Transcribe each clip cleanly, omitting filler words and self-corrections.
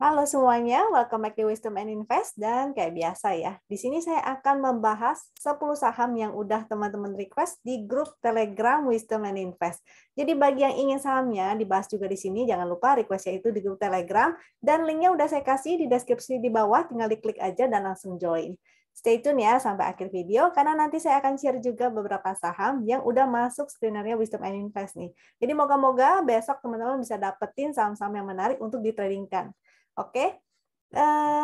Halo semuanya, welcome back to Wisdom and Invest, dan kayak biasa ya, di sini saya akan membahas 10 saham yang udah teman-teman request di grup Telegram Wisdom and Invest. Jadi bagi yang ingin sahamnya dibahas juga di sini, jangan lupa requestnya itu di grup Telegram, dan linknya udah saya kasih di deskripsi di bawah, tinggal diklik aja dan langsung join. Stay tune ya sampai akhir video, karena nanti saya akan share juga beberapa saham yang udah masuk screenernya Wisdom and Invest nih. Jadi moga-moga besok teman-teman bisa dapetin saham-saham yang menarik untuk ditradingkan. Oke.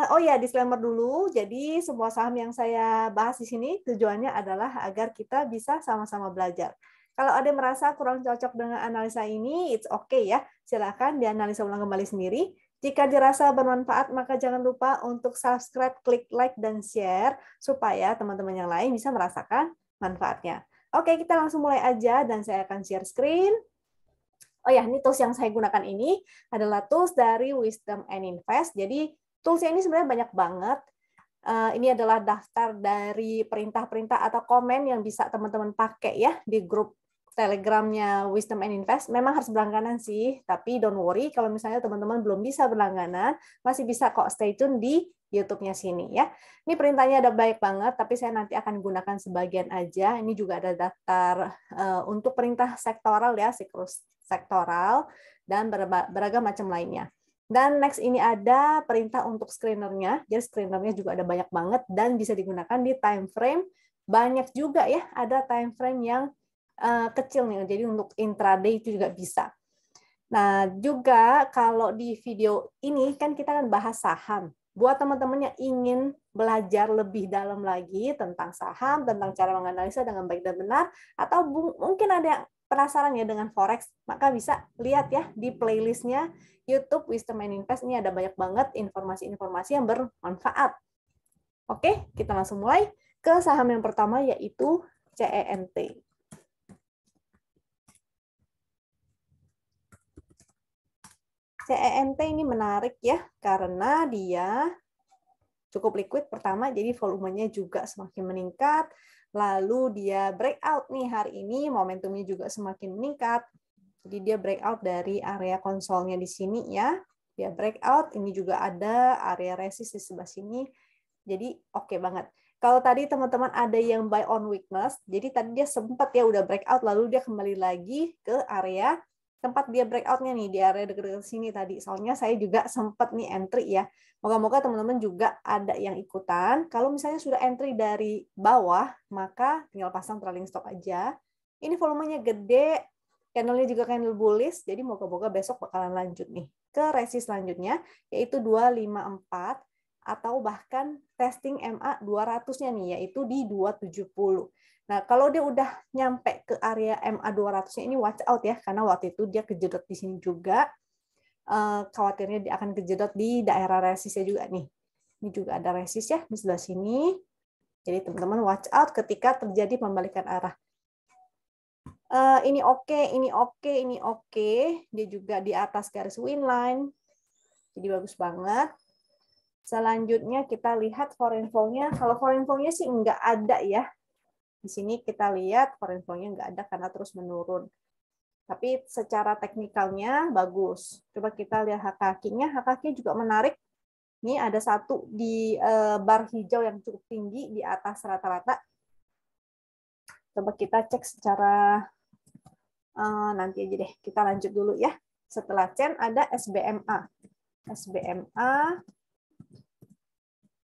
Oh ya, disclaimer dulu. Jadi semua saham yang saya bahas di sini tujuannya adalah agar kita bisa sama-sama belajar. Kalau ada yang merasa kurang cocok dengan analisa ini, it's okay ya. Silakan dianalisa ulang kembali sendiri. Jika dirasa bermanfaat, maka jangan lupa untuk subscribe, klik like, dan share supaya teman-teman yang lain bisa merasakan manfaatnya. Oke, kita langsung mulai aja dan saya akan share screen. Oh ya, ini tools yang saya gunakan ini adalah tools dari Wisdom and Invest. Jadi toolsnya ini sebenarnya banyak banget. Ini adalah daftar dari perintah-perintah atau komen yang bisa teman-teman pakai ya di grup Telegramnya Wisdom and Invest. Memang harus berlangganan sih, tapi don't worry kalau misalnya teman-teman belum bisa berlangganan, masih bisa kok stay tune di YouTube-nya sini ya. Ini perintahnya ada banyak banget, tapi saya nanti akan gunakan sebagian aja. Ini juga ada daftar untuk perintah sektoral ya, siklus sektoral dan beragam macam lainnya. Dan next ini ada perintah untuk screenernya. Jadi screenernya juga ada banyak banget dan bisa digunakan di time frame. Banyak juga ya, ada time frame yang kecil nih. Jadi untuk intraday itu juga bisa. Nah, juga kalau di video ini kan kita kan bahas saham. Buat teman-teman yang ingin belajar lebih dalam lagi tentang saham, tentang cara menganalisa dengan baik dan benar, atau mungkin ada yang penasaran ya dengan Forex, maka bisa lihat ya di playlistnya YouTube Wisdom and Invest. Ini ada banyak banget informasi-informasi yang bermanfaat. Oke, kita langsung mulai ke saham yang pertama yaitu CENT. CENT ini menarik ya, karena dia cukup liquid pertama, jadi volumenya juga semakin meningkat. Lalu dia breakout nih hari ini, momentumnya juga semakin meningkat. Jadi dia breakout dari area konsolnya di sini ya. Dia breakout, ini juga ada area resist di sebelah sini. Jadi oke banget. Kalau tadi teman-teman ada yang buy on weakness, jadi tadi dia sempat ya udah breakout, lalu dia kembali lagi ke area tempat dia breakoutnya nih, di area dekat-dekat sini tadi. Soalnya saya juga sempat nih entry ya. Moga-moga teman-teman juga ada yang ikutan. Kalau misalnya sudah entry dari bawah, maka tinggal pasang trailing stop aja. Ini volumenya gede, candle-nya juga candle bullish, jadi moga-moga besok bakalan lanjut nih ke resist selanjutnya, yaitu 254, atau bahkan testing MA 200-nya nih, yaitu di 270. Nah, kalau dia udah nyampe ke area MA 200-nya ini watch out ya, karena waktu itu dia kejedot di sini juga. Khawatirnya dia akan kejedot di daerah resistnya juga nih. Ini juga ada resist ya di sebelah sini. Jadi teman-teman watch out ketika terjadi pembalikan arah. Ini oke, ini oke, ini oke. Dia juga di atas garis win line. Jadi bagus banget. Selanjutnya kita lihat foreign flow-nya. Kalau foreign flow-nya sih nggak ada ya. Di sini kita lihat foreign flow-nya nggak ada karena terus menurun. Tapi secara teknikalnya bagus. Coba kita lihat HKQ-nya. HKQ juga menarik. Ini ada satu di bar hijau yang cukup tinggi di atas rata-rata. Coba kita cek secara nanti aja deh. Kita lanjut dulu ya. Setelah CEN ada SBMA. SBMA.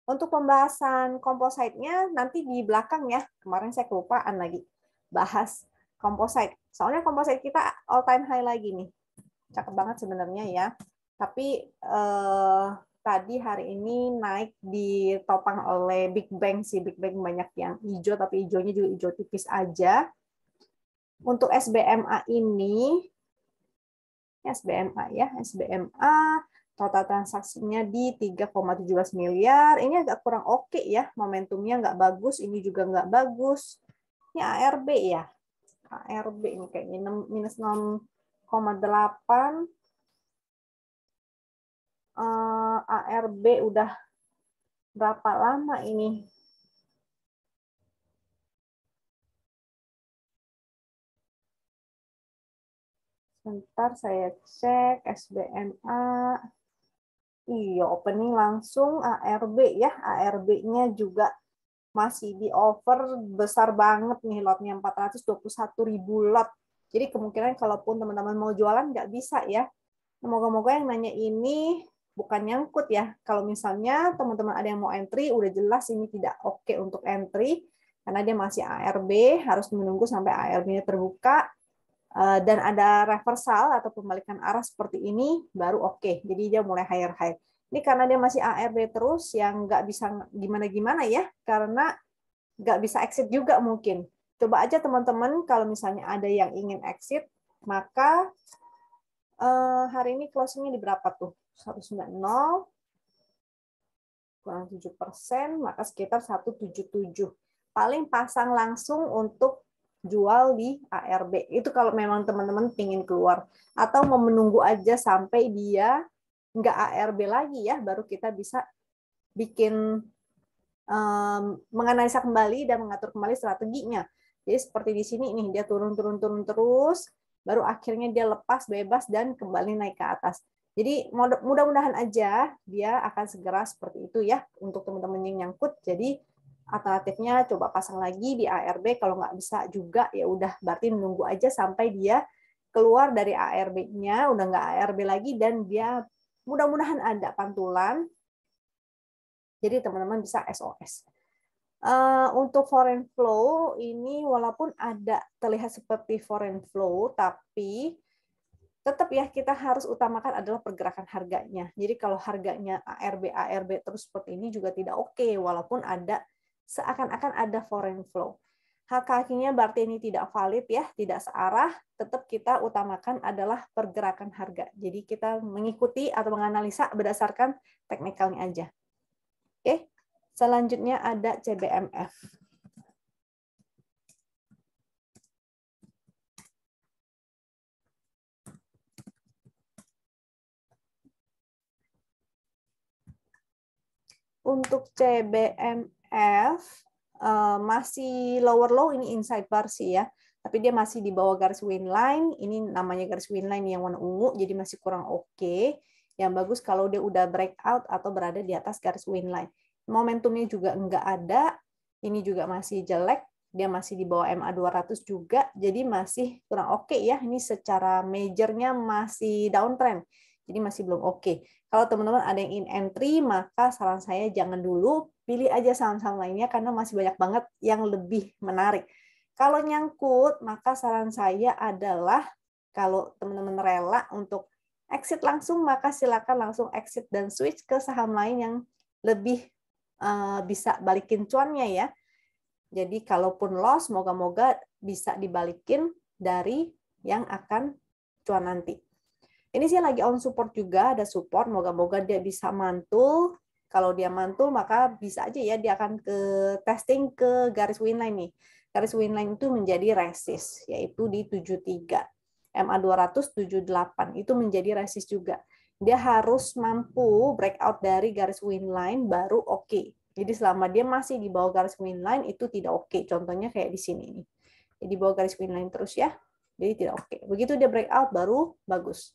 Untuk pembahasan kompositnya nanti di belakang ya. Kemarin saya kelupaan lagi bahas komposit. Soalnya komposit kita all time high lagi nih. Cakep banget sebenarnya ya. Tapi tadi hari ini naik ditopang oleh Big Bang sih. Big Bang banyak yang hijau, tapi hijaunya juga hijau tipis aja. Untuk SBMA ini, SBMA ya, SBMA total transaksinya di 3,17 miliar. Ini agak kurang oke ya, momentumnya nggak bagus, ini juga nggak bagus. Ini ARB ya, ARB ini kayaknya minus 6,8. ARB udah berapa lama ini? Sebentar saya cek SBMA. Iya, opening langsung ARB ya. ARB-nya juga masih di over besar banget nih lotnya 421.000 lot. Jadi kemungkinan kalaupun teman-teman mau jualan nggak bisa ya. Moga-moga yang nanya ini bukan nyangkut ya. Kalau misalnya teman-teman ada yang mau entry, udah jelas ini tidak oke untuk entry karena dia masih ARB, harus menunggu sampai ARB-nya terbuka dan ada reversal atau pembalikan arah seperti ini baru oke. Jadi dia mulai higher high. Ini karena dia masih ARB terus yang nggak bisa gimana-gimana ya, karena nggak bisa exit juga mungkin. Coba aja teman-teman kalau misalnya ada yang ingin exit, maka hari ini closing-nya di berapa tuh? 190 kurang 7%, maka sekitar 177. Paling pasang langsung untuk jual di ARB. Itu kalau memang teman-teman ingin keluar. Atau mau menunggu aja sampai dia nggak ARB lagi ya, baru kita bisa bikin menganalisa kembali dan mengatur kembali strateginya. Jadi seperti di sini nih, dia turun terus, baru akhirnya dia lepas bebas dan kembali naik ke atas. Jadi mudah-mudahan aja dia akan segera seperti itu ya untuk teman-teman yang nyangkut. Jadi alternatifnya coba pasang lagi di ARB, kalau nggak bisa juga ya udah berarti menunggu aja sampai dia keluar dari ARB-nya, udah nggak ARB lagi dan dia mudah-mudahan ada pantulan. Jadi teman-teman bisa SOS. Untuk foreign flow ini walaupun ada terlihat seperti foreign flow, tapi tetap ya kita harus utamakan adalah pergerakan harganya. Jadi kalau harganya ARB terus seperti ini juga tidak oke, walaupun ada seakan-akan ada foreign flow. Hak-haknya berarti ini tidak valid ya, tidak searah, tetap kita utamakan adalah pergerakan harga. Jadi kita mengikuti atau menganalisa berdasarkan teknikalnya aja. Oke, selanjutnya ada CBMF. Untuk CBMF masih lower low, ini inside bar sih ya, tapi dia masih di bawah garis win line. Ini namanya garis win line yang warna ungu, jadi masih kurang oke. Yang bagus kalau dia udah breakout atau berada di atas garis win line. Momentumnya juga enggak ada, ini juga masih jelek, dia masih di bawah MA 200 juga, jadi masih kurang oke ya. Ini secara majornya masih downtrend, jadi masih belum oke. Kalau teman-teman ada yang ingin entry, maka saran saya jangan dulu, pilih aja saham-saham lainnya karena masih banyak banget yang lebih menarik. Kalau nyangkut, maka saran saya adalah kalau teman-teman rela untuk exit langsung, maka silakan langsung exit dan switch ke saham lain yang lebih bisa balikin cuannya ya. Jadi kalaupun loss, moga-moga bisa dibalikin dari yang akan cuan nanti. Ini sih lagi on support juga, ada support, moga-moga dia bisa mantul. Kalau dia mantul, maka bisa aja ya dia akan ke testing ke garis winline nih. Garis winline itu menjadi resist, yaitu di 73. MA 200 78 itu menjadi resist juga. Dia harus mampu breakout dari garis winline baru oke. Jadi selama dia masih di bawah garis winline itu tidak oke. Contohnya kayak di sini nih. Jadi di bawah garis winline terus ya. Jadi tidak oke. Begitu dia breakout baru bagus.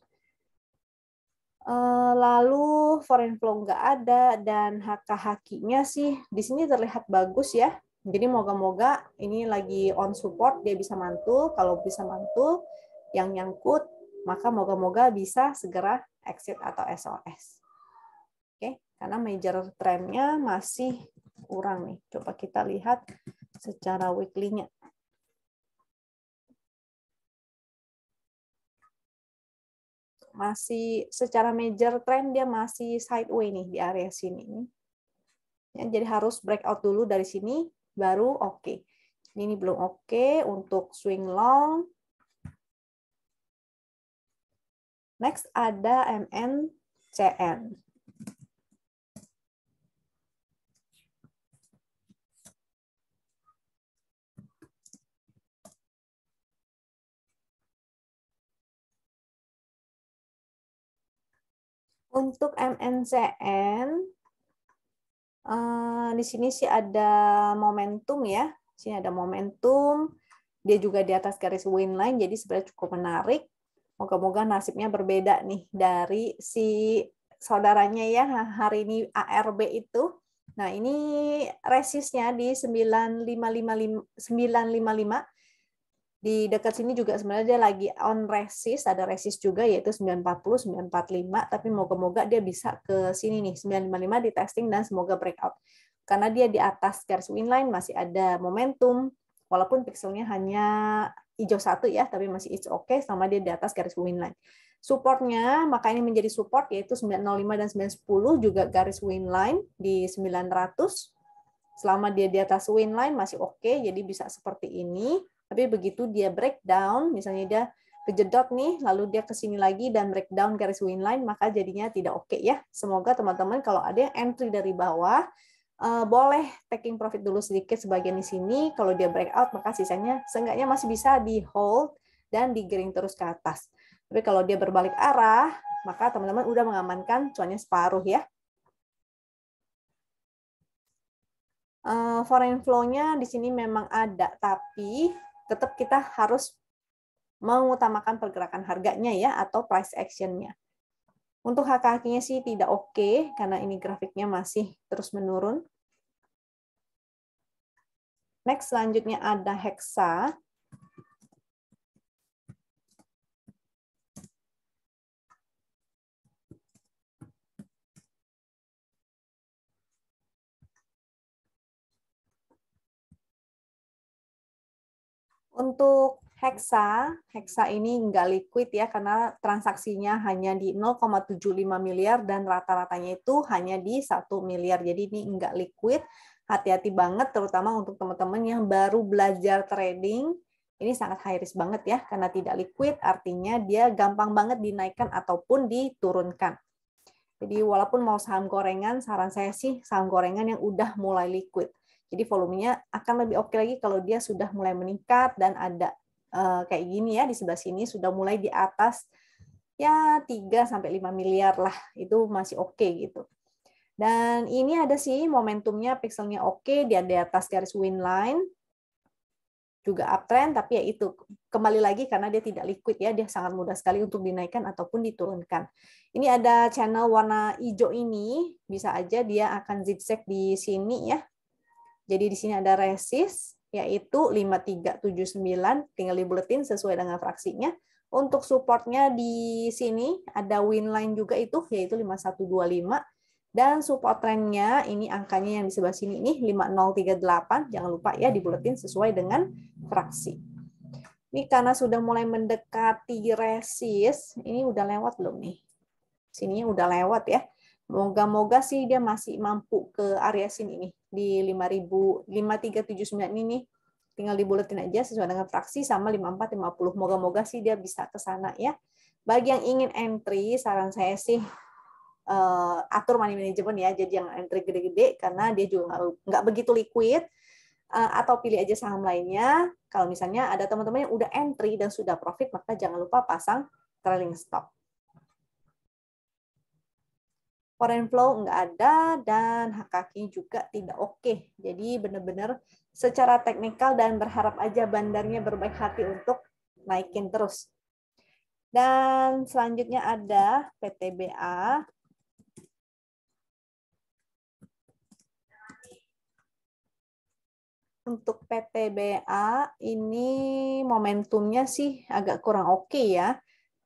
Lalu foreign flow nggak ada dan HK-HQ-nya sih di sini terlihat bagus ya. Jadi moga-moga ini lagi on support, dia bisa mantul. Kalau bisa mantul, yang nyangkut, maka moga-moga bisa segera exit atau SOS. Oke, karena major trend-nya masih kurang nih. Coba kita lihat secara weekly-nya. Masih secara major trend dia masih sideways nih di area sini. Ya, jadi harus breakout dulu dari sini baru oke. Ini belum oke untuk swing long. Next ada MNCN. Untuk MNCN di sini sih ada momentum ya. Di sini ada momentum. Dia juga di atas garis win line, jadi sebenarnya cukup menarik. Moga-moga nasibnya berbeda nih dari si saudaranya ya, hari ini ARB itu. Nah, ini resistnya di 955. Di dekat sini juga sebenarnya dia lagi on resist, ada resist juga yaitu 940, 945, tapi moga-moga dia bisa ke sini nih, 955 di testing dan semoga breakout. Karena dia di atas garis winline masih ada momentum, walaupun pixelnya hanya hijau satu ya, tapi masih it's okay selama dia di atas garis winline. Supportnya, maka ini menjadi support yaitu 905 dan 910 juga garis winline di 900. Selama dia di atas winline masih oke, jadi bisa seperti ini. Tapi begitu dia breakdown, misalnya dia kejedot nih, lalu dia ke sini lagi dan breakdown garis winline, maka jadinya tidak oke ya. Semoga teman-teman kalau ada yang entry dari bawah, boleh taking profit dulu sedikit sebagian di sini. Kalau dia breakout, maka sisanya seenggaknya masih bisa di hold dan digiring terus ke atas. Tapi kalau dia berbalik arah, maka teman-teman udah mengamankan cuannya separuh ya. Foreign flow-nya di sini memang ada, tapi tetap kita harus mengutamakan pergerakan harganya ya, atau price action-nya. Untuk HKH-nya sih tidak oke, karena ini grafiknya masih terus menurun. Next, selanjutnya ada Hexa. Untuk Hexa ini nggak liquid ya, karena transaksinya hanya di 0,75 miliar dan rata-ratanya itu hanya di 1 miliar. Jadi ini nggak liquid, hati-hati banget terutama untuk teman-teman yang baru belajar trading. Ini sangat high risk banget ya, karena tidak liquid artinya dia gampang banget dinaikkan ataupun diturunkan. Jadi walaupun mau saham gorengan, saran saya sih saham gorengan yang udah mulai liquid. Jadi volumenya akan lebih oke lagi kalau dia sudah mulai meningkat dan ada kayak gini ya, di sebelah sini sudah mulai di atas ya 3-5 miliar lah, itu masih oke gitu. Dan ini ada sih momentumnya, pixelnya oke, dia di atas garis winline, juga uptrend, tapi ya itu kembali lagi karena dia tidak liquid ya, dia sangat mudah sekali untuk dinaikkan ataupun diturunkan. Ini ada channel warna hijau ini, bisa aja dia akan zigzag di sini ya. Jadi di sini ada resist yaitu 5379, tinggal dibuletin sesuai dengan fraksinya. Untuk supportnya di sini ada winline juga itu yaitu 5125. Dan support trendnya ini angkanya yang di sebelah sini ini 5038. Jangan lupa ya dibuletin sesuai dengan fraksi. Ini karena sudah mulai mendekati resist, ini udah lewat belum nih? Sininya udah lewat ya. Moga-moga sih dia masih mampu ke area sini nih di 5379 ini. Tinggal dibuletin aja sesuai dengan fraksi sama 5450. Moga-moga sih dia bisa ke sana ya. Bagi yang ingin entry, saran saya sih atur money management ya, jadi yang entry gede-gede karena dia juga nggak begitu liquid, atau pilih aja saham lainnya. Kalau misalnya ada teman-teman yang udah entry dan sudah profit, maka jangan lupa pasang trailing stop. Foreign flow nggak ada dan HKQ juga tidak oke. Jadi benar-benar secara teknikal dan berharap aja bandarnya berbaik hati untuk naikin terus. Dan selanjutnya ada PTBA. Untuk PTBA ini momentumnya sih agak kurang oke ya.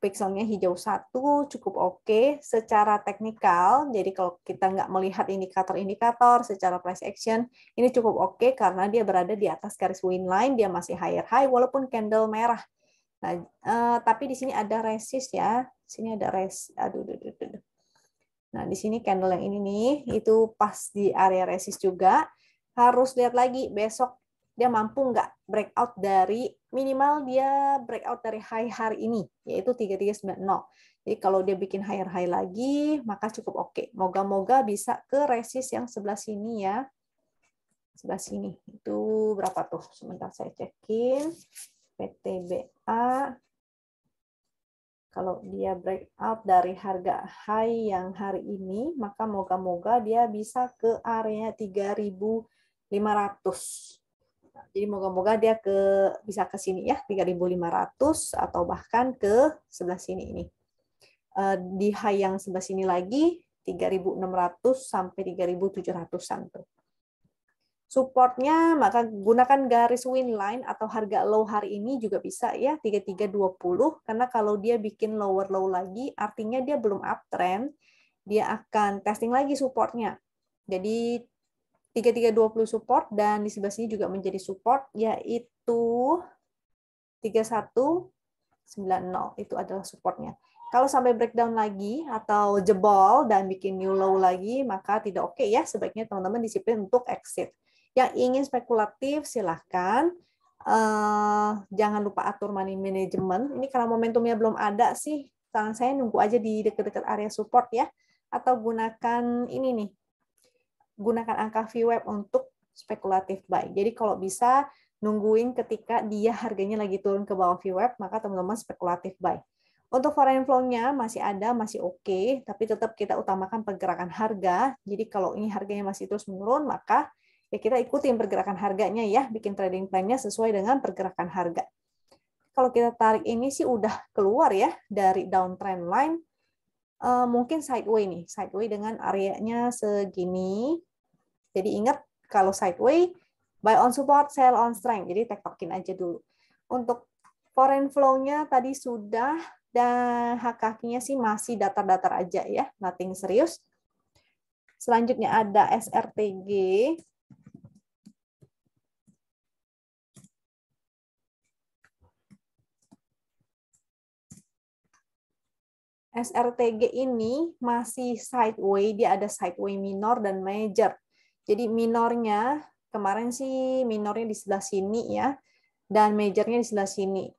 Pixelnya hijau satu cukup oke secara teknikal. Jadi kalau kita nggak melihat indikator-indikator secara price action, ini cukup oke karena dia berada di atas garis winline, dia masih higher high walaupun candle merah. Nah, tapi di sini ada resist ya. Sini ada Nah, di sini candle yang ini nih, itu pas di area resist juga. Harus lihat lagi besok dia mampu nggak breakout dari, minimal dia breakout dari high hari ini, yaitu 3390. Jadi kalau dia bikin higher high lagi, maka cukup oke. Moga-moga bisa ke resist yang sebelah sini ya. Sebelah sini. Itu berapa tuh? Sebentar saya cekin. PTBA. Kalau dia breakout dari harga high yang hari ini, maka moga-moga dia bisa ke area 3.500. Jadi moga-moga dia bisa ke sini ya, 3.500 atau bahkan ke sebelah sini ini. di high yang sebelah sini lagi 3.600 sampai 3.700-an tuh. Supportnya maka gunakan garis win line atau harga low hari ini juga bisa ya 3320, karena kalau dia bikin lower low lagi artinya dia belum uptrend, dia akan testing lagi supportnya. Jadi 3320 support dan di sebelah sini juga menjadi support yaitu 3190 itu adalah supportnya. Kalau sampai breakdown lagi atau jebol dan bikin new low lagi, maka tidak oke ya. Sebaiknya teman-teman disiplin untuk exit. Yang ingin spekulatif silahkan. Jangan lupa atur money management. Ini karena momentumnya belum ada sih, saran saya nunggu aja di dekat-dekat area support ya. Atau gunakan ini nih, gunakan angka VWAP untuk spekulatif buy. Jadi kalau bisa nungguin ketika dia harganya lagi turun ke bawah VWAP, maka teman-teman spekulatif buy. Untuk foreign flow-nya masih ada, masih oke, tapi tetap kita utamakan pergerakan harga. Jadi kalau ini harganya masih terus menurun, maka ya kita ikutin pergerakan harganya ya, bikin trading plan-nya sesuai dengan pergerakan harga. Kalau kita tarik ini sih udah keluar ya dari downtrend line, mungkin sideway nih, sideway dengan areanya segini. Jadi ingat kalau sideway, buy on support, sell on strength. Jadi tektokin aja dulu. Untuk foreign flow-nya tadi sudah, dan hak-haknya sih masih datar-datar aja ya, nothing serius. Selanjutnya ada SRTG. SRTG ini masih sideway, dia ada sideway minor dan major. Jadi minornya, kemarin sih minornya di sebelah sini ya, dan majornya di sebelah sini.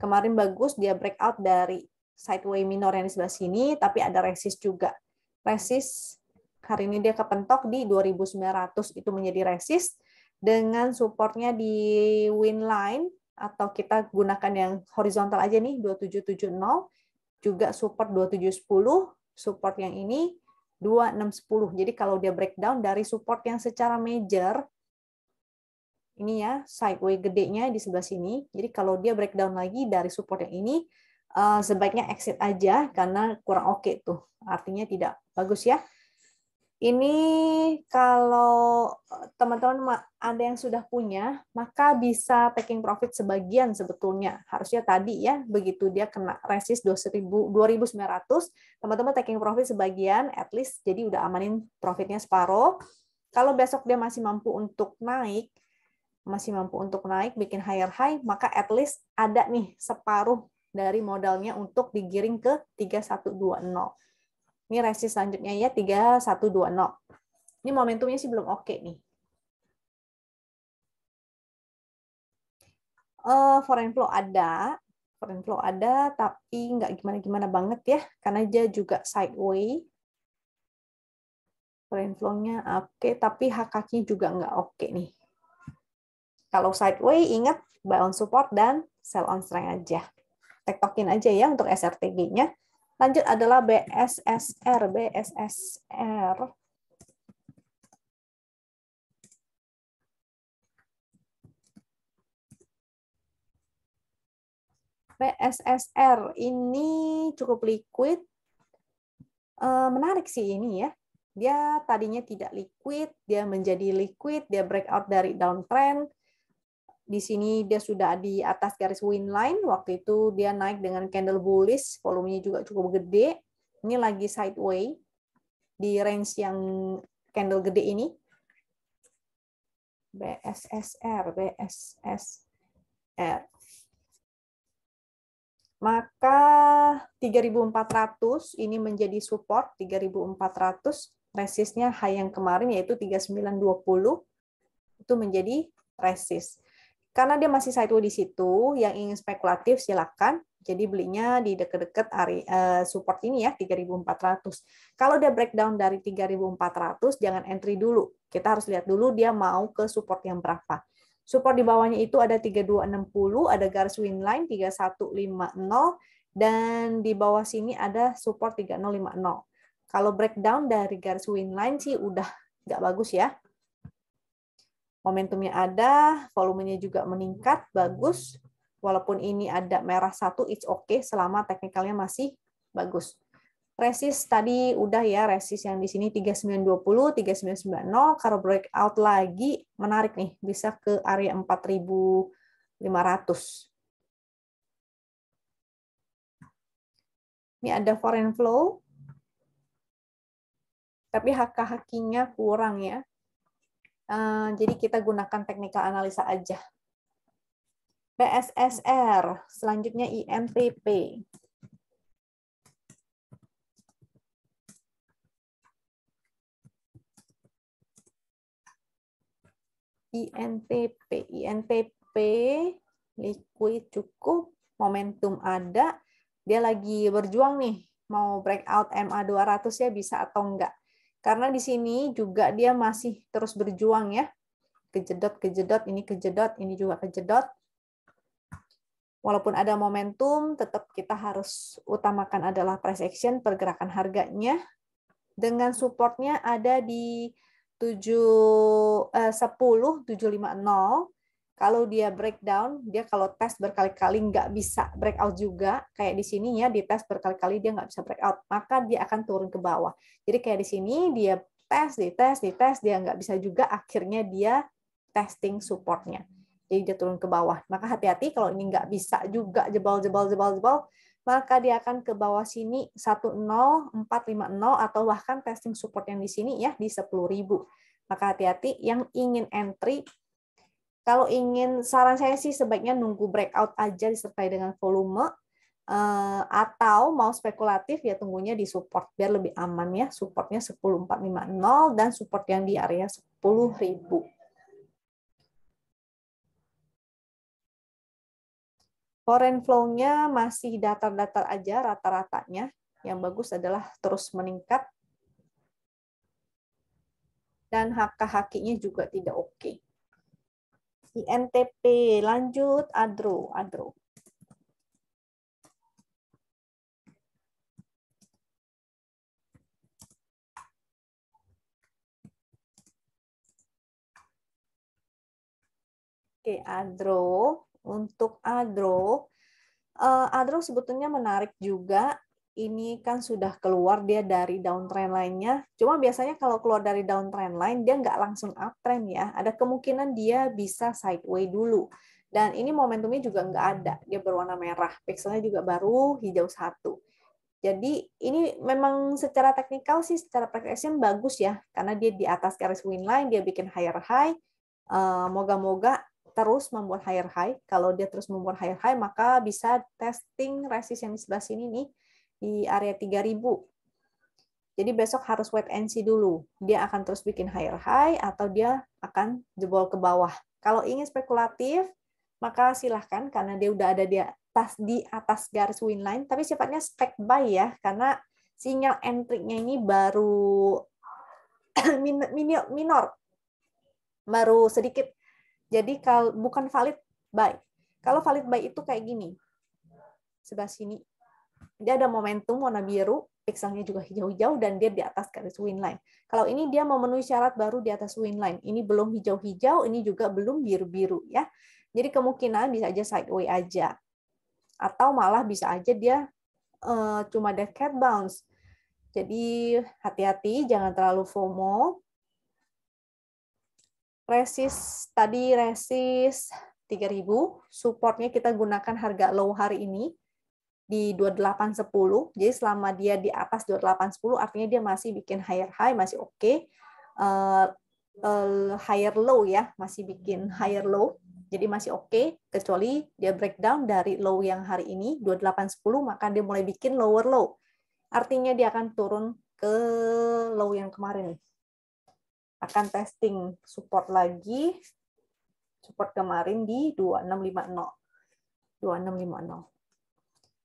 Kemarin bagus, dia breakout dari sideway minor yang di sebelah sini, tapi ada resist juga. Resist, hari ini dia kepentok di 2.900, itu menjadi resist, dengan supportnya di win line, atau kita gunakan yang horizontal aja nih, 2770, juga support 2710, support yang ini 2610. Jadi kalau dia breakdown dari support yang secara major, ini ya, sideway gedenya di sebelah sini. Jadi kalau dia breakdown lagi dari support yang ini, sebaiknya exit aja karena kurang oke tuh. Artinya tidak bagus ya. Ini kalau teman-teman ada yang sudah punya, maka bisa taking profit sebagian sebetulnya. Harusnya tadi ya, begitu dia kena resist 2.900, teman-teman taking profit sebagian, at least jadi udah amanin profitnya separuh. Kalau besok dia masih mampu untuk naik, bikin higher high, maka at least ada nih separuh dari modalnya untuk digiring ke 3120. Ini resist selanjutnya ya, 3120. Ini momentumnya sih belum oke nih. Foreign flow ada, tapi nggak gimana-gimana banget ya, karena dia juga sideway. Foreign flow-nya oke, tapi hak-haknya juga nggak oke nih. Kalau sideway, ingat buy on support dan sell on strength aja. Tektokin aja ya untuk SRTG-nya. Lanjut adalah BSSR. BSSR ini cukup liquid. Menarik sih ini ya. Dia tadinya tidak liquid, dia menjadi liquid, dia breakout dari downtrend. Di sini dia sudah di atas garis win line, waktu itu dia naik dengan candle bullish, volumenya juga cukup gede. Ini lagi sideway di range yang candle gede ini. BSSR. Maka 3.400 ini menjadi support, 3.400, resistnya high yang kemarin yaitu 3920, itu menjadi resist. Karena dia masih sideway di situ, yang ingin spekulatif silakan. Jadi belinya di dekat-dekat area support ini ya, 3.400. Kalau dia breakdown dari 3.400, jangan entry dulu. Kita harus lihat dulu dia mau ke support yang berapa. Support di bawahnya itu ada 3260, ada garis win line 3150, dan di bawah sini ada support 3050. Kalau breakdown dari garis win line sih udah nggak bagus ya. Momentumnya ada, volumenya juga meningkat, bagus. Walaupun ini ada merah satu, it's okay selama teknikalnya masih bagus. Resist tadi udah ya, resist yang di sini 3920, 3990, kalau breakout lagi menarik nih, bisa ke area 4500. Ini ada foreign flow, tapi haki-hakinya kurang ya. Jadi kita gunakan technical analisa aja. PSSR, selanjutnya INTP. INTP liquid cukup, momentum ada, dia lagi berjuang nih, mau breakout MA 200 ya bisa atau enggak. Karena di sini juga dia masih terus berjuang ya. Kejedot, ini juga kejedot. Walaupun ada momentum, tetap kita harus utamakan adalah price action, pergerakan harganya. Dengan supportnya ada di 10.750. Kalau dia breakdown, dia kalau tes berkali-kali nggak bisa breakout juga, kayak di sini ya, di tes berkali-kali dia nggak bisa breakout, maka dia akan turun ke bawah. Jadi kayak di sini dia tes, dia nggak bisa juga, akhirnya dia testing supportnya. Jadi dia turun ke bawah. Maka hati-hati kalau ini nggak bisa juga jebol, maka dia akan ke bawah sini 10450 atau bahkan testing support yang di sini ya di 10.000. Maka hati-hati yang ingin entry. Kalau ingin, saran saya sih sebaiknya nunggu breakout aja disertai dengan volume, atau mau spekulatif ya tunggunya di support biar lebih aman ya. Supportnya 10.450 dan support yang di area 10.000. Foreign flow-nya masih datar-datar aja rata-ratanya. Yang bagus adalah terus meningkat. Dan haki-hakinya juga tidak oke. INTP, lanjut ADRO. Oke, ADRO. Untuk ADRO sebetulnya menarik juga. Ini kan sudah keluar dia dari downtrend line-nya. Cuma biasanya kalau keluar dari downtrend line, dia nggak langsung uptrend ya. Ada kemungkinan dia bisa sideways dulu. Dan ini momentumnya juga nggak ada. Dia berwarna merah. Pixelnya juga baru hijau 1. Jadi ini memang secara teknikal sih, secara price action bagus ya. Karena dia di atas garis win line, dia bikin higher high. Moga-moga terus membuat higher high. Kalau dia terus membuat higher high, maka bisa testing resist yang di sebelah sini nih, di area 3.000. Jadi besok harus wait and see dulu. Dia akan terus bikin higher high atau dia akan jebol ke bawah. Kalau ingin spekulatif, maka silahkan karena dia udah ada di atas garis win line, tapi sifatnya spec buy ya, karena sinyal entry-nya ini baru minor, baru sedikit. Jadi kalau bukan valid buy. Kalau valid buy itu kayak gini. Sebelah sini. Dia ada momentum warna biru, pixelnya juga hijau-hijau, dan dia di atas garis win line. Kalau ini dia memenuhi syarat baru di atas win line. Ini belum hijau-hijau, ini juga belum biru-biru ya. Jadi kemungkinan bisa aja sideways aja. Atau malah bisa aja dia cuma dead cat bounce. Jadi hati-hati, jangan terlalu FOMO. Resist 3.000, supportnya kita gunakan harga low hari ini di 2810. Jadi selama dia di atas 2810 artinya dia masih bikin higher high, masih oke. Higher low ya, masih bikin higher low. Jadi masih oke, kecuali dia breakdown dari low yang hari ini 2810, maka dia mulai bikin lower low. Artinya dia akan turun ke low yang kemarin. Akan testing support lagi. Support kemarin di 2650. 2650.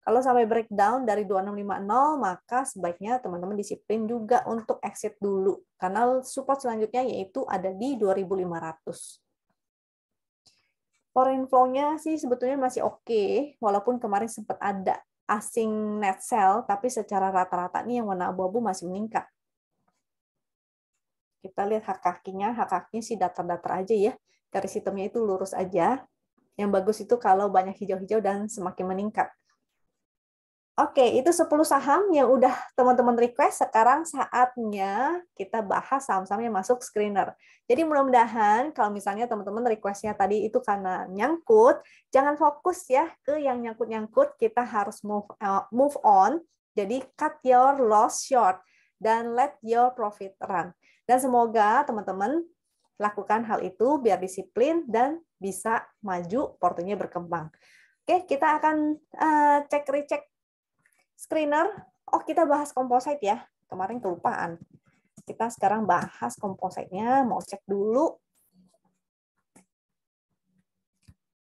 Kalau sampai breakdown dari 2650, maka sebaiknya teman-teman disiplin juga untuk exit dulu. Karena support selanjutnya yaitu ada di 2500. Foreign flow-nya sih sebetulnya masih oke, walaupun kemarin sempat ada asing net sell, tapi secara rata-rata nih yang warna abu-abu masih meningkat. Kita lihat hak kakinya sih datar-datar aja ya. Garis hitamnya itu lurus aja. Yang bagus itu kalau banyak hijau-hijau dan semakin meningkat. Oke, itu 10 saham yang udah teman-teman request. Sekarang saatnya kita bahas saham-saham yang masuk screener. Jadi mudah-mudahan kalau misalnya teman-teman requestnya tadi itu karena nyangkut, jangan fokus ya ke yang nyangkut-nyangkut. Kita harus move on. Jadi cut your loss short dan let your profit run. Dan semoga teman-teman lakukan hal itu biar disiplin dan bisa maju, portonya berkembang. Oke, kita akan cek-recek screener. Oh, kita bahas composite ya. Kemarin kelupaan. Kita sekarang bahas composite-nya. Mau cek dulu.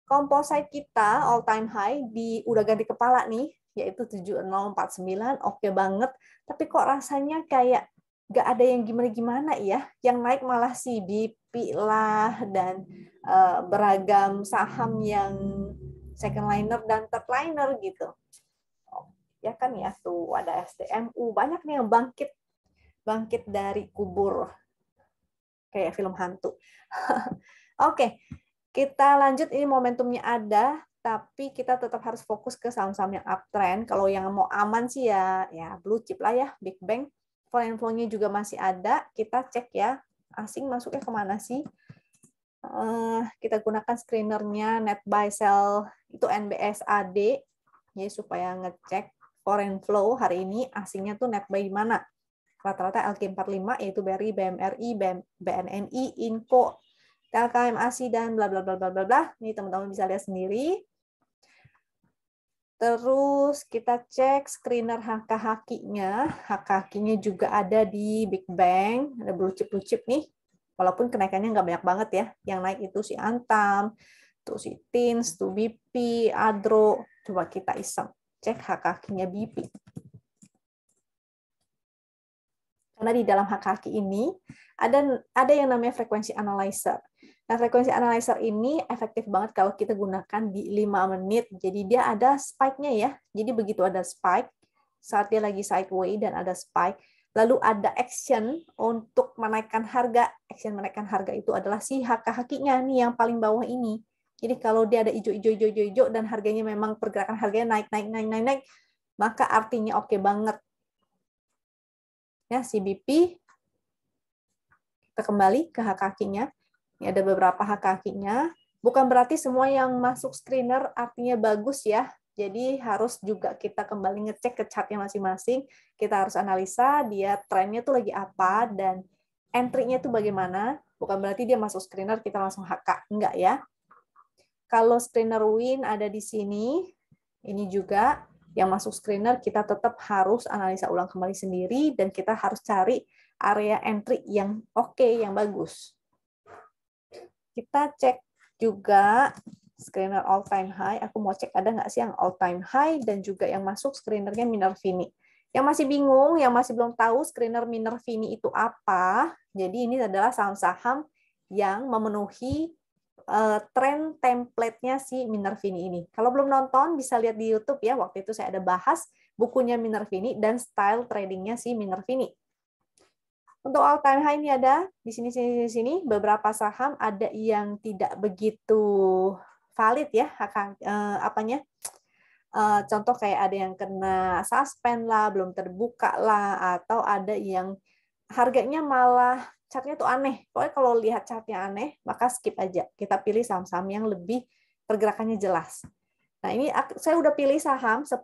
Composite kita all time high udah ganti kepala nih, yaitu 7049. Oke banget. Tapi kok rasanya kayak nggak ada yang gimana-gimana ya. Yang naik malah si BP lah dan beragam saham yang second liner dan third liner gitu. Ya kan ya, tuh ada SDMU, banyak nih yang bangkit dari kubur kayak film hantu. Oke, kita lanjut. Ini momentumnya ada, tapi kita tetap harus fokus ke saham-saham yang uptrend. Kalau yang mau aman sih ya blue chip lah ya, Big Bang. Foreign flow-nya juga masih ada. Kita cek ya, asing masuknya kemana sih? Kita gunakan screenernya net buy sell itu NBSAD ya, supaya ngecek foreign flow hari ini asingnya tuh net buy di mana. Rata-rata LQ45 yaitu BRI, BMRI, BNNI, Inco, TLKM ASI dan bla bla bla bla bla bla. Ini teman-teman bisa lihat sendiri. Terus kita cek screener HKHQ-nya. HKHQ-nya juga ada di Big Bang, ada blue chip nih. Walaupun kenaikannya nggak banyak banget ya. Yang naik itu si Antam, tuh si Tins, tuh BP, Adro. Coba kita iseng cek HKHQ-nya BP. Karena di dalam HKHQ ini ada yang namanya frekuensi analyzer. Nah, frekuensi analyzer ini efektif banget kalau kita gunakan di 5 menit. Jadi dia ada spike-nya ya. Jadi begitu ada spike, saat dia lagi sideways dan ada spike, lalu ada action untuk menaikkan harga. Action menaikkan harga itu adalah si HKHQ-nya nih yang paling bawah ini. Jadi kalau dia ada hijau dan harganya memang pergerakan harganya naik, maka artinya oke banget. Ya, si BP, kita kembali ke HKHQ-nya. Ini ada beberapa HKHQ-nya. Bukan berarti semua yang masuk screener artinya bagus ya. Jadi harus juga kita kembali ngecek ke chart-nya masing-masing. Kita harus analisa dia trennya tuh lagi apa dan entry-nya tuh bagaimana. Bukan berarti dia masuk screener kita langsung HK. Enggak ya. Kalau screener win ada di sini, ini juga yang masuk screener kita tetap harus analisa ulang kembali sendiri dan kita harus cari area entry yang oke, yang bagus. Kita cek juga screener all time high. Aku mau cek ada nggak sih yang all time high dan juga yang masuk screenernya Minervini. Yang masih bingung, yang masih belum tahu screener Minervini itu apa, jadi ini adalah saham-saham yang memenuhi tren template-nya si Minervini ini. Kalau belum nonton, bisa lihat di YouTube ya. Waktu itu saya ada bahas bukunya Minervini dan style tradingnya si Minervini. Untuk all time high ini ada di sini beberapa saham ada yang tidak begitu valid ya, contoh kayak ada yang kena suspend lah, belum terbuka lah, atau ada yang harganya malah chartnya tuh aneh. Pokoknya kalau lihat chartnya aneh, maka skip aja. Kita pilih saham-saham yang lebih pergerakannya jelas. Nah, ini saya udah pilih saham 10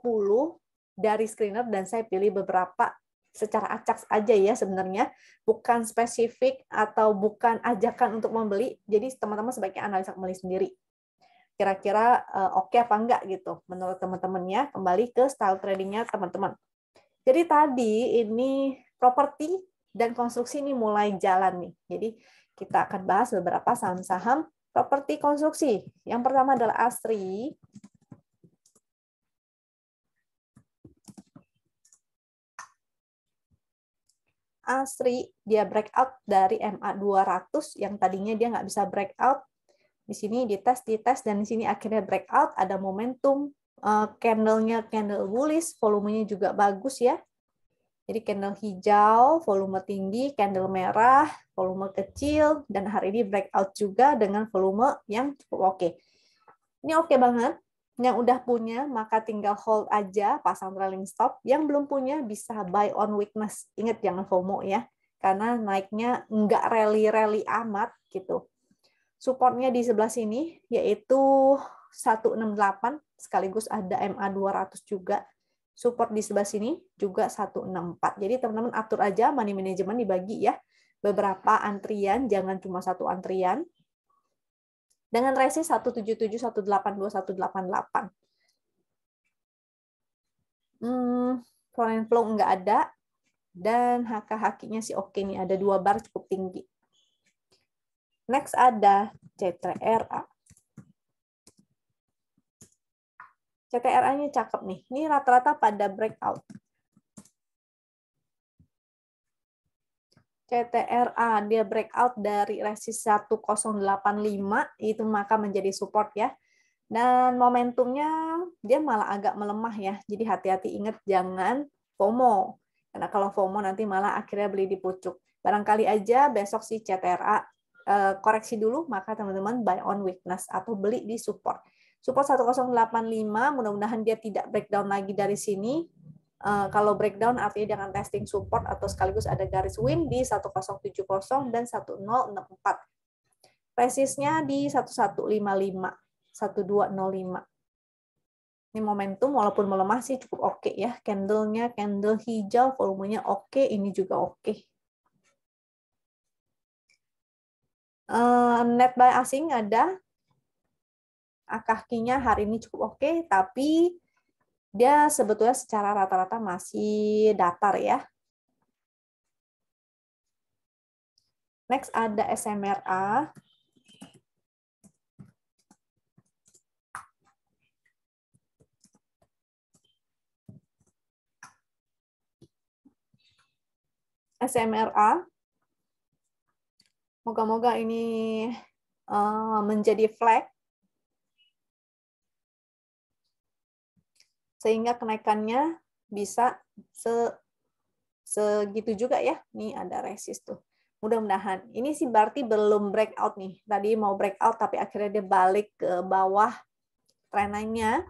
dari screener dan saya pilih beberapa secara acak aja ya sebenarnya. Bukan spesifik atau bukan ajakan untuk membeli. Jadi teman-teman sebaiknya analisa kembali sendiri. Kira-kira oke apa enggak gitu menurut teman-temannya. Kembali ke style tradingnya teman-teman. Jadi tadi ini properti dan konstruksi ini mulai jalan nih. Jadi kita akan bahas beberapa saham-saham properti konstruksi. Yang pertama adalah ASRI. ASRI dia breakout dari MA 200 yang tadinya dia nggak bisa breakout. Di sini dites dan di sini akhirnya breakout, ada momentum, candle-nya candle bullish, volumenya juga bagus ya. Jadi candle hijau, volume tinggi, candle merah, volume kecil, dan hari ini breakout juga dengan volume yang cukup oke. Ini oke banget. Yang udah punya, maka tinggal hold aja, pasang trailing stop. Yang belum punya, bisa buy on weakness. Ingat, jangan FOMO ya, karena naiknya nggak rally-rally amat gitu. Supportnya di sebelah sini, yaitu 168, sekaligus ada MA 200 juga. Support di sebelah sini juga 164. Jadi teman-teman atur aja money management dibagi ya. Beberapa antrian, jangan cuma satu antrian. Dengan resist 177, 182, 188. Foreign flow nggak ada. Dan HK-HQ-nya sih oke nih, ada 2 bar cukup tinggi. Next ada CTRA. CTRA-nya cakep nih. Ini rata-rata pada breakout. CTRA dia breakout dari resist 1085 itu maka menjadi support ya. Dan momentumnya dia malah agak melemah ya. Jadi hati-hati, ingat jangan FOMO. Karena kalau FOMO nanti malah akhirnya beli di pucuk. Barangkali aja besok si CTRA koreksi dulu, maka teman-teman buy on weakness atau beli di support. Support 1085, mudah-mudahan dia tidak breakdown lagi dari sini. Kalau breakdown artinya dengan testing support atau sekaligus ada garis win di 1070 dan 1064. Resistnya di 1155, 1205. Ini momentum walaupun melemah sih cukup oke ya. Candle-nya candle hijau, volumenya oke, ini juga oke. Net buy asing ada. AKK-nya hari ini cukup oke, tapi dia sebetulnya secara rata-rata masih datar ya. Next ada SMRA. SMRA. Moga-moga ini menjadi flag. Sehingga kenaikannya bisa segitu juga ya. Nih ada resist tuh. Mudah-mudahan. Ini sih berarti belum breakout nih. Tadi mau breakout tapi akhirnya dia balik ke bawah trend-nya.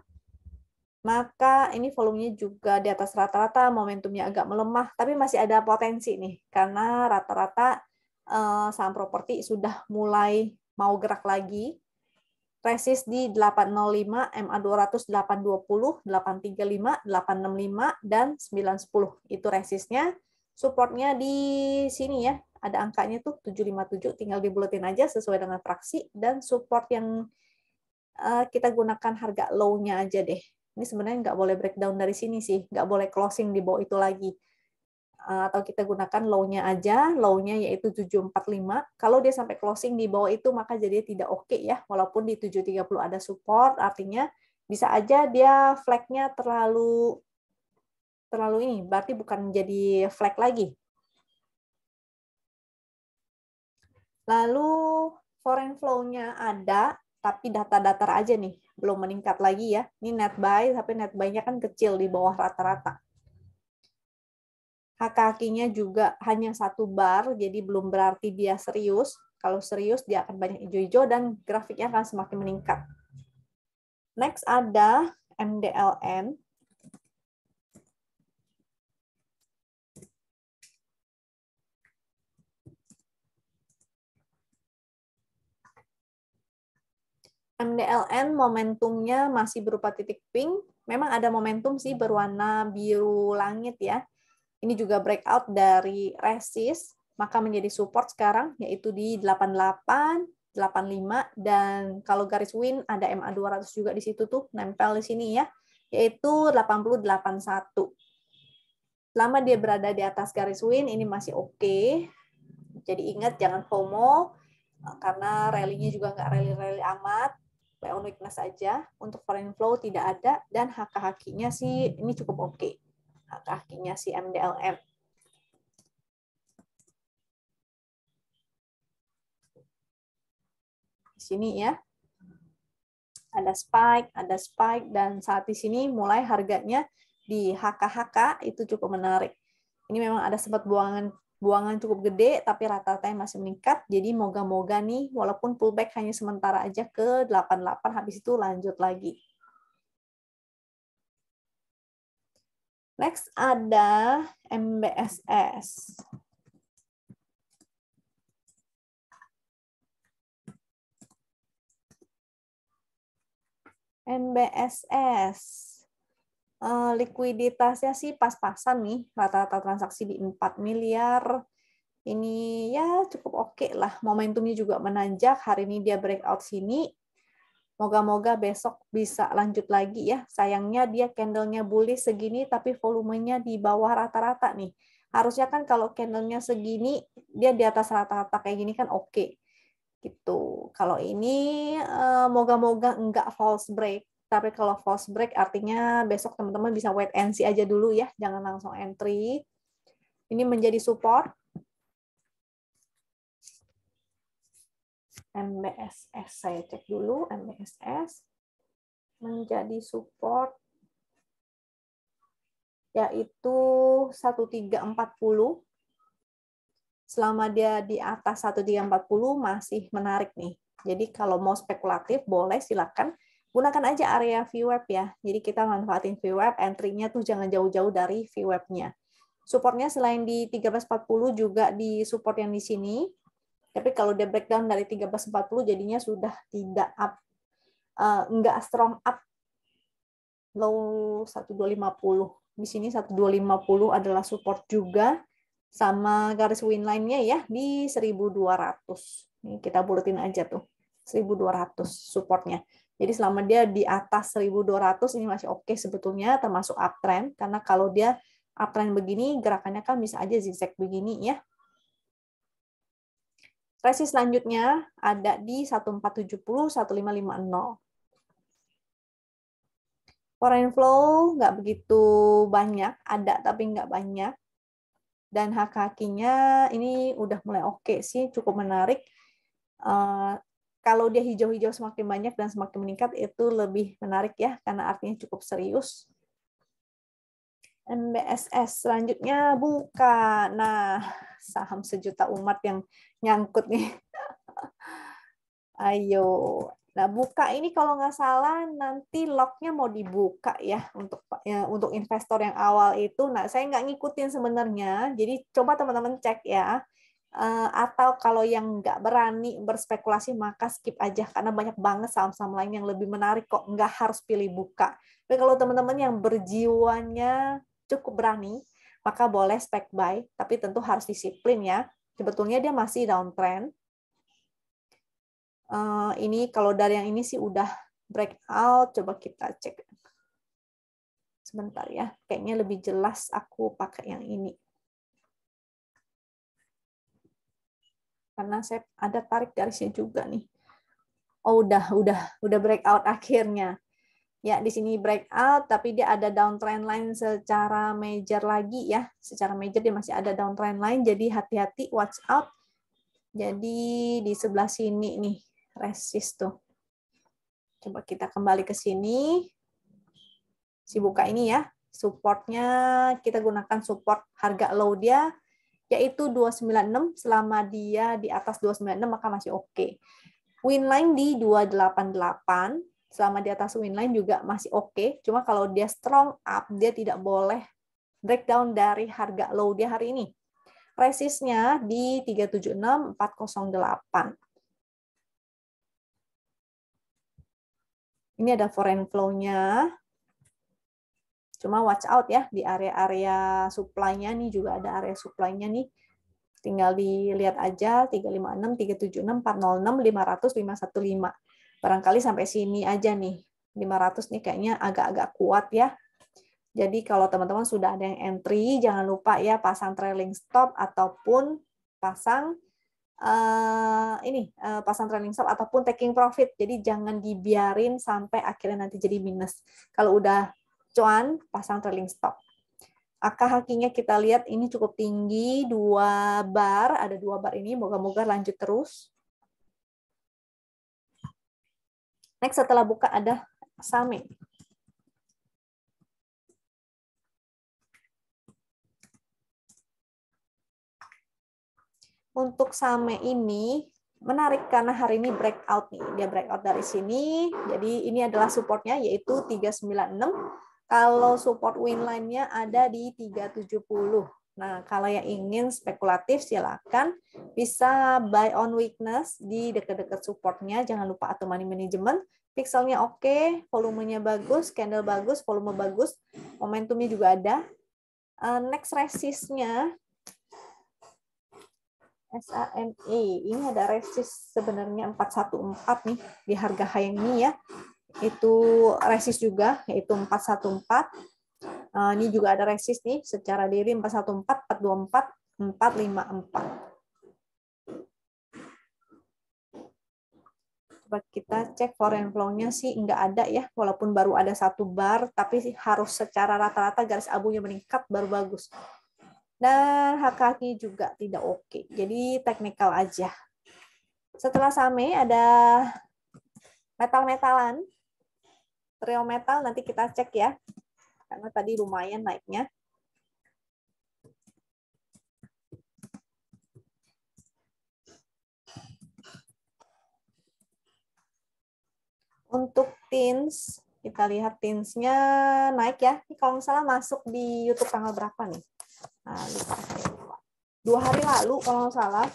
Maka ini volumenya juga di atas rata-rata, momentumnya agak melemah, tapi masih ada potensi nih. Karena rata-rata saham properti sudah mulai mau gerak lagi. Resist di 805, MA 200, 820, 835, 865, dan 910. Itu resistnya. Supportnya di sini ya. Ada angkanya tuh 757, tinggal dibuletin aja sesuai dengan fraksi. Dan support yang kita gunakan harga low-nya aja deh. Ini sebenarnya nggak boleh breakdown dari sini sih. Nggak boleh closing di bawah itu lagi. Atau kita gunakan low-nya aja, low-nya yaitu 745. Kalau dia sampai closing di bawah itu, maka jadi tidak oke ya. Walaupun di 730 ada support, artinya bisa aja dia flag-nya terlalu ini, berarti bukan jadi flag lagi. Lalu foreign flow-nya ada, tapi data-datar aja nih, belum meningkat lagi ya. Ini net buy, tapi net buy-nya kan kecil di bawah rata-rata. Kaki-kakinya juga hanya 1 bar, jadi belum berarti dia serius. Kalau serius, dia akan banyak hijau-hijau dan grafiknya akan semakin meningkat. Next ada MDLN. MDLN momentumnya masih berupa titik pink. Memang ada momentum sih berwarna biru langit ya. Ini juga breakout dari resist, maka menjadi support sekarang, yaitu di 88, 85, dan kalau garis win ada MA 200 juga di situ tuh, nempel di sini ya, yaitu 8081. Selama dia berada di atas garis win, ini masih oke. Jadi ingat, jangan FOMO, karena rally-nya juga nggak rally-rally amat, buy on weakness saja. Untuk foreign flow tidak ada, dan HK-HQ-nya sih ini cukup oke. Kakinya si MDLN. Di sini ya. Ada spike, dan saat di sini mulai harganya di HK-HK itu cukup menarik. Ini memang ada sempat buangan cukup gede, tapi rata-ratanya masih meningkat. Jadi moga-moga nih, walaupun pullback hanya sementara aja ke 88, habis itu lanjut lagi. Next ada MBSS. MBSS. Likuiditasnya sih pas-pasan nih, rata-rata transaksi di 4 miliar. Ini ya cukup oke lah, momentumnya juga menanjak, hari ini dia breakout sini. Moga-moga besok bisa lanjut lagi ya. Sayangnya dia candlenya bullish segini, tapi volumenya di bawah rata-rata nih. Harusnya kan kalau candlenya segini, dia di atas rata-rata kayak gini kan oke. Gitu. Kalau ini moga-moga enggak false break. Tapi kalau false break artinya besok teman-teman bisa wait and see aja dulu ya, jangan langsung entry. Ini menjadi support. MBSS saya cek dulu, MBSS menjadi support yaitu 1340. Selama dia di atas 1340 masih menarik nih. Jadi kalau mau spekulatif boleh silakan gunakan aja area VWAP ya. Jadi kita manfaatin VWAP, entry-nya tuh jangan jauh-jauh dari VWAP-nya. Supportnya selain di 1340 juga di support yang di sini. Tapi kalau dia breakdown dari 1340 jadinya sudah tidak up, enggak strong up. Low 1250. Di sini 1250 adalah support juga. Sama garis win line-nya ya di 1200. Ini kita buletin aja tuh. 1200 supportnya. Jadi selama dia di atas 1200 ini masih oke sebetulnya, termasuk uptrend, karena kalau dia uptrend begini gerakannya kan bisa aja zigzag begini ya. Resist selanjutnya ada di 1470, 1550. Foreign flow nggak begitu banyak, ada tapi nggak banyak. Dan hak-hakinya ini udah mulai oke sih, cukup menarik. Kalau dia hijau-hijau semakin banyak dan semakin meningkat itu lebih menarik ya, karena artinya cukup serius. MBSS selanjutnya buka. Nah, saham sejuta umat yang nyangkut nih. Ayo. Nah, buka ini kalau nggak salah nanti locknya mau dibuka ya untuk investor yang awal itu. Nah, saya nggak ngikutin sebenarnya. Jadi coba teman-teman cek ya. Atau kalau yang nggak berani berspekulasi maka skip aja karena banyak banget saham-saham lain yang lebih menarik kok. Nggak harus pilih buka. Tapi kalau teman-teman yang berjiwanya cukup berani, maka boleh spek buy. Tapi tentu harus disiplin ya. Sebetulnya dia masih downtrend. Ini kalau dari yang ini sih udah breakout, coba kita cek sebentar ya, kayaknya lebih jelas aku pakai yang ini karena saya ada tarik garisnya juga nih. Oh udah breakout akhirnya ya, di sini breakout tapi dia ada downtrend line secara major lagi ya, secara major dia masih ada downtrend line, jadi hati-hati, watch out. Jadi di sebelah sini nih resist tuh. Coba kita kembali ke sini. Si buka ini ya, supportnya kita gunakan support harga low dia, yaitu 296. Selama dia di atas 296 maka masih oke. Win line di 288. Selama di atas win line juga masih oke. Cuma kalau dia strong up, dia tidak boleh breakdown dari harga low dia hari ini. Resistnya di 376, 408. Ini ada foreign flow-nya. Cuma watch out ya, di area-area supply-nya nih juga ada area supply-nya nih. Tinggal dilihat aja 356, 376, 406, 500, 515. Barangkali sampai sini aja nih. 500 nih kayaknya agak-agak kuat ya. Jadi kalau teman-teman sudah ada yang entry, jangan lupa ya pasang trailing stop ataupun pasang pasang trailing stop ataupun taking profit. Jadi jangan dibiarin sampai akhirnya nanti jadi minus. Kalau udah cuan, pasang trailing stop. Hakinya kita lihat ini cukup tinggi, 2 bar, ada 2 bar ini, moga-moga lanjut terus. Next setelah buka ada SAME. Untuk SAME ini menarik karena hari ini breakout nih. Dia breakout dari sini. Jadi ini adalah supportnya yaitu 396. Kalau support winline-nya ada di 370. Nah, kalau yang ingin spekulatif silakan bisa buy on weakness di dekat-dekat supportnya. Jangan lupa auto money management. Pixelnya oke, volumenya bagus, candle bagus, volume bagus, momentumnya juga ada. Next resistnya SAME. Ini ada resist sebenarnya 414 nih di harga high yang ini ya. Itu resist juga yaitu 414. Ini juga ada resist nih secara diri 414, 424, 454. Coba kita cek foreign flow-nya sih nggak ada ya, walaupun baru ada 1 bar, tapi harus secara rata-rata garis abunya meningkat baru bagus. Dan HKI juga tidak oke, jadi teknikal aja. Setelah SAME ada metal-metalan, trio metal nanti kita cek ya, karena tadi lumayan naiknya. Untuk tins, kita lihat tinsnya naik ya. Ini kalau nggak salah masuk di YouTube tanggal berapa nih? Nah, lupa. 2 hari lalu kalau nggak salah.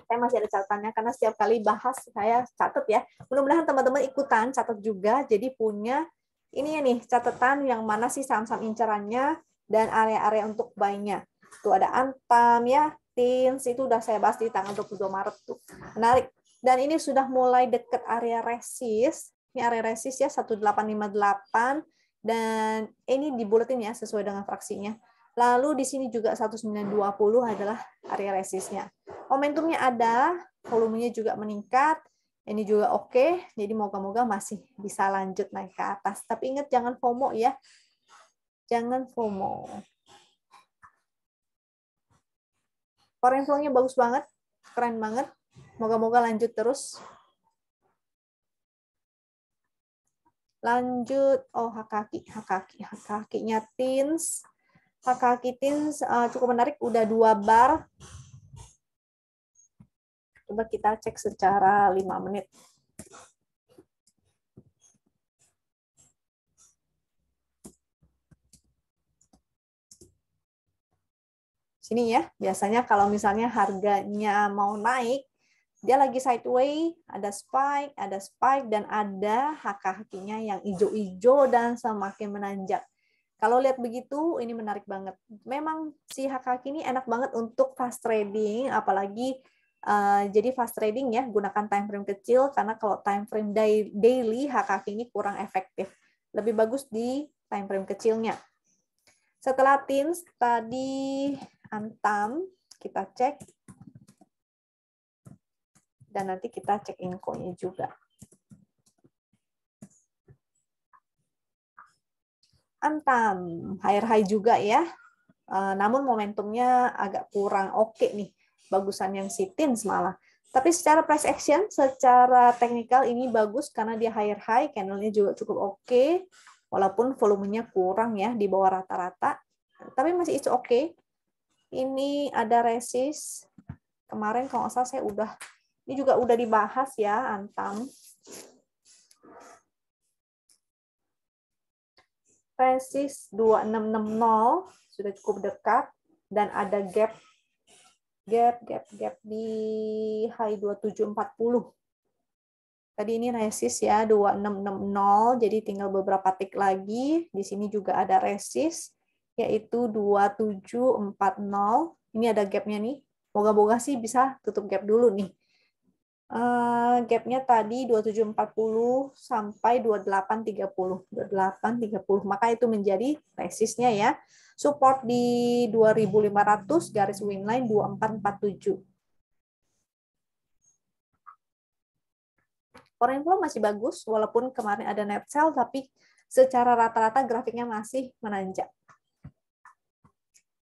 Saya masih ada catatannya karena setiap kali bahas saya catat ya. Mudah-mudahan teman-teman ikutan catat juga. Jadi punya ini ya nih catatan yang mana sih saham-saham incarannya dan area-area untuk buy-nya. Tuh ada Antam ya, Tins itu udah saya bahas di tanggal 22 Maret tuh. Menarik. Dan ini sudah mulai dekat area resist. Ini area resist ya 1858 dan ini dibuletin ya sesuai dengan fraksinya. Lalu di sini juga 1920 adalah area resistnya. Momentumnya ada, volumenya juga meningkat. Ini juga oke, jadi moga-moga masih bisa lanjut naik ke atas. Tapi ingat jangan FOMO ya. Jangan FOMO. Foreign flow-nya bagus banget, keren banget. Moga-moga lanjut terus. Lanjut, oh HKI-nya Tins. HKI Tins cukup menarik, udah 2 bar. Coba kita cek secara 5 menit. Sini ya, biasanya kalau misalnya harganya mau naik, dia lagi sideways, ada spike, dan ada HKI-nya yang hijau-hijau dan semakin menanjak. Kalau lihat begitu, ini menarik banget. Memang si HKI ini enak banget untuk fast trading, apalagi jadi fast trading ya, gunakan time frame kecil, karena kalau time frame daily, HKI ini kurang efektif. Lebih bagus di time frame kecilnya. Setelah Tins, tadi Antam, kita cek. Dan nanti kita cek infonya juga. Antam, high juga ya. Namun momentumnya agak kurang oke nih. Bagusan yang si Tins malah. Tapi secara price action, secara teknikal ini bagus karena dia high, candle-nya juga cukup oke. Walaupun volumenya kurang ya, di bawah rata-rata. Tapi masih it's oke. Ini ada resist. Kemarin kalau nggak salah saya ini juga udah dibahas ya, Antam. Resist 2660 sudah cukup dekat dan ada gap di high 2740. Tadi ini resist ya 2660, jadi tinggal beberapa tick lagi. Di sini juga ada resist yaitu 2740. Ini ada gapnya nih. Moga-moga sih bisa tutup gap dulu nih. Gapnya tadi 2740 sampai 2830. 2830. Maka itu menjadi resistnya ya. Support di 2500 garis winline 2447. Foreign flow masih bagus, walaupun kemarin ada net sell, tapi secara rata-rata grafiknya masih menanjak.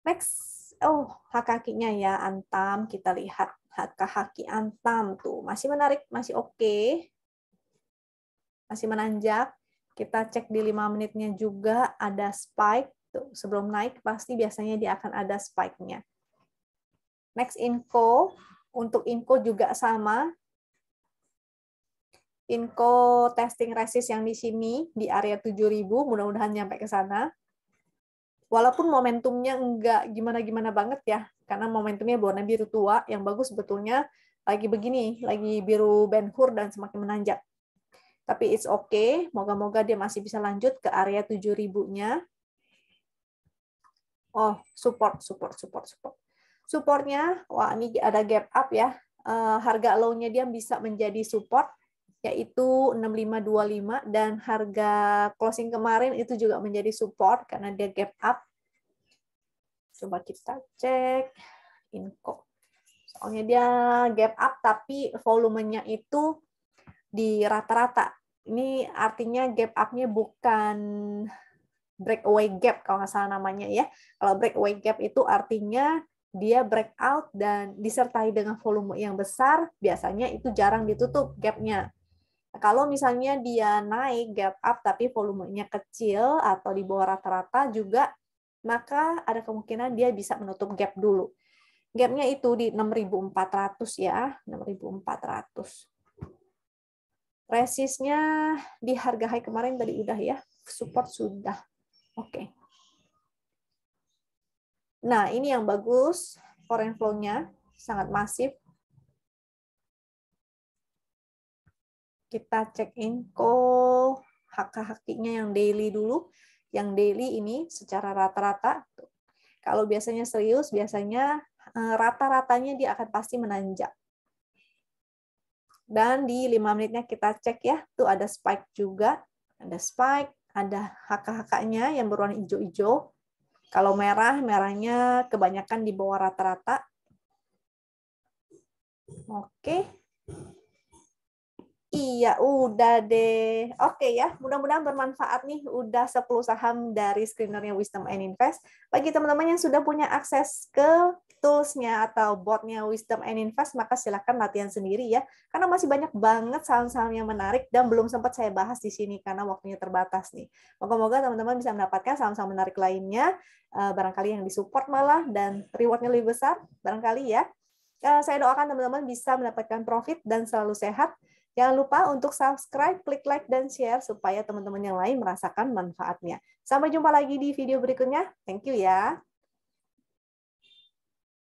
Next, HKI-nya ya, Antam, kita lihat. HKI Antam tuh, masih menarik, masih oke. Masih menanjak. Kita cek di 5 menitnya juga ada spike. Tuh, sebelum naik, pasti biasanya dia akan ada spike-nya. Next, info. Untuk info juga sama. Inco testing resist yang di sini di area 7.000, mudah-mudahan nyampe ke sana. Walaupun momentumnya enggak gimana-gimana banget ya, karena momentumnya warna biru tua, yang bagus sebetulnya lagi begini, lagi biru Ben Hur dan semakin menanjak. Tapi it's okay, moga-moga dia masih bisa lanjut ke area 7.000-nya. Oh, support. Supportnya, wah ini ada gap up ya. Harga low-nya dia bisa menjadi support, yaitu 6525, dan harga closing kemarin itu juga menjadi support karena dia gap up. Coba kita cek Inco. Soalnya dia gap up, tapi volumenya itu di rata-rata. Ini artinya gap up-nya bukan breakaway gap kalau nggak salah namanya ya. Kalau breakaway gap itu artinya dia breakout dan disertai dengan volume yang besar, biasanya itu jarang ditutup gapnya. Kalau misalnya dia naik gap up tapi volumenya kecil atau di bawah rata-rata juga, maka ada kemungkinan dia bisa menutup gap dulu. Gapnya itu di 6.400 ya, 6.400. Resistnya di harga high kemarin tadi udah ya, support sudah. Oke. Nah, ini yang bagus, foreign flow-nya sangat masif. Kita cek Inco, hak-haknya yang daily dulu. Yang daily ini secara rata-rata, kalau biasanya serius, biasanya rata-ratanya dia akan pasti menanjak. Dan di 5 menitnya kita cek ya, tuh ada spike juga. Ada spike, ada hak-haknya yang berwarna hijau-hijau. Kalau merah, merahnya kebanyakan di bawah rata-rata. Oke. Iya, udah deh. Oke ya, mudah-mudahan bermanfaat nih. Udah 10 saham dari screenernya Wisdom and Invest. Bagi teman-teman yang sudah punya akses ke tools-nya atau bot-nya Wisdom and Invest, maka silakan latihan sendiri ya. Karena masih banyak banget saham-saham yang menarik dan belum sempat saya bahas di sini karena waktunya terbatas nih. Moga-moga teman-teman bisa mendapatkan saham-saham menarik lainnya, barangkali yang disupport malah dan reward-nya lebih besar, barangkali ya. Saya doakan teman-teman bisa mendapatkan profit dan selalu sehat. Jangan lupa untuk subscribe, klik like, dan share supaya teman-teman yang lain merasakan manfaatnya. Sampai jumpa lagi di video berikutnya. Thank you ya.